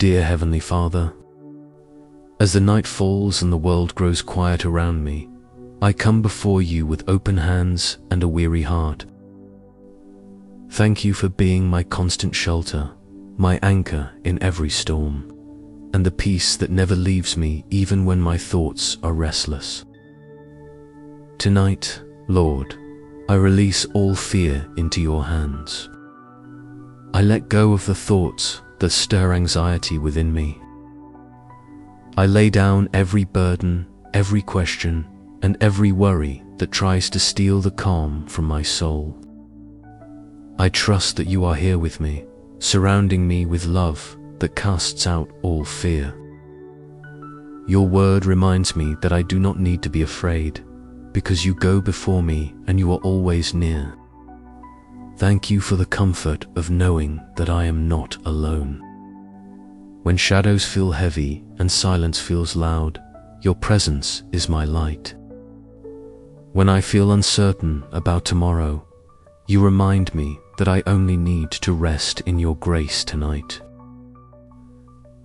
Dear Heavenly Father, as the night falls and the world grows quiet around me, I come before you with open hands and a weary heart. Thank you for being my constant shelter, my anchor in every storm, and the peace that never leaves me even when my thoughts are restless. Tonight, Lord, I release all fear into your hands. I let go of the thoughts that stir anxiety within me. I lay down every burden, every question, and every worry that tries to steal the calm from my soul. I trust that you are here with me, surrounding me with love that casts out all fear. Your word reminds me that I do not need to be afraid, because you go before me and you are always near. Thank you for the comfort of knowing that I am not alone. When shadows feel heavy and silence feels loud, your presence is my light. When I feel uncertain about tomorrow, you remind me that I only need to rest in your grace tonight.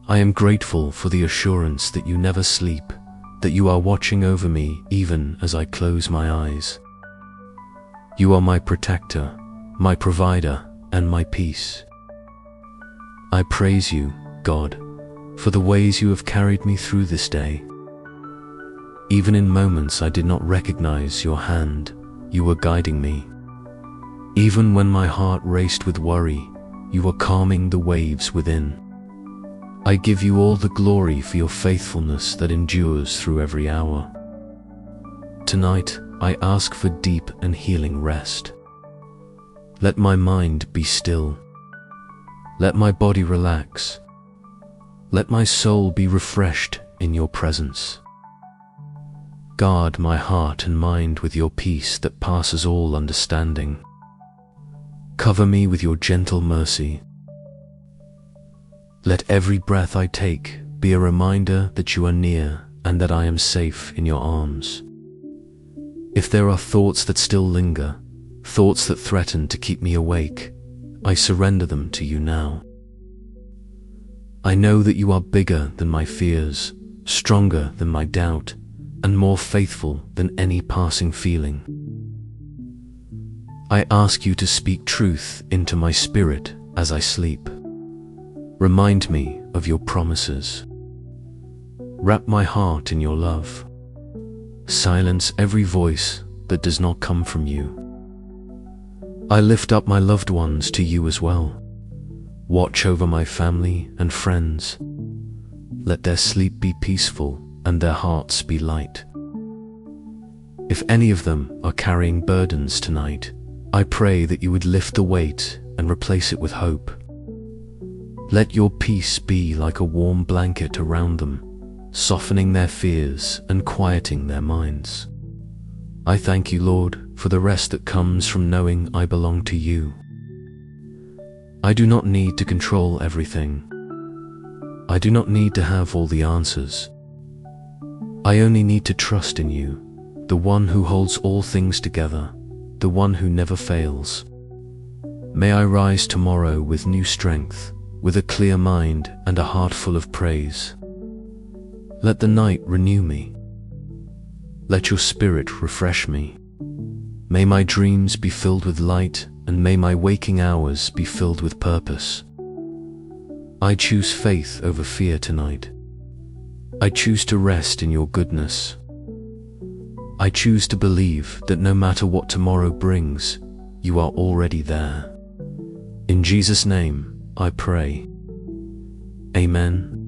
I am grateful for the assurance that you never sleep, that you are watching over me even as I close my eyes. You are my protector, my provider, and my peace. I praise you, God, for the ways you have carried me through this day. Even in moments I did not recognize your hand, you were guiding me. Even when my heart raced with worry, you were calming the waves within. I give you all the glory for your faithfulness that endures through every hour. Tonight, I ask for deep and healing rest. Let my mind be still. Let my body relax. Let my soul be refreshed in your presence. Guard my heart and mind with your peace that passes all understanding. Cover me with your gentle mercy. Let every breath I take be a reminder that you are near and that I am safe in your arms. If there are thoughts that still linger, thoughts that threaten to keep me awake, I surrender them to you now. I know that you are bigger than my fears, stronger than my doubt, and more faithful than any passing feeling. I ask you to speak truth into my spirit as I sleep. Remind me of your promises. Wrap my heart in your love. Silence every voice that does not come from you. I lift up my loved ones to you as well. Watch over my family and friends. Let their sleep be peaceful and their hearts be light. If any of them are carrying burdens tonight, I pray that you would lift the weight and replace it with hope. Let your peace be like a warm blanket around them, softening their fears and quieting their minds. I thank you, Lord, for the rest that comes from knowing I belong to you. I do not need to control everything. I do not need to have all the answers. I only need to trust in you, the one who holds all things together, the one who never fails. May I rise tomorrow with new strength, with a clear mind and a heart full of praise. Let the night renew me. Let your spirit refresh me. May my dreams be filled with light, and may my waking hours be filled with purpose. I choose faith over fear tonight. I choose to rest in your goodness. I choose to believe that no matter what tomorrow brings, you are already there. In Jesus' name, I pray. Amen.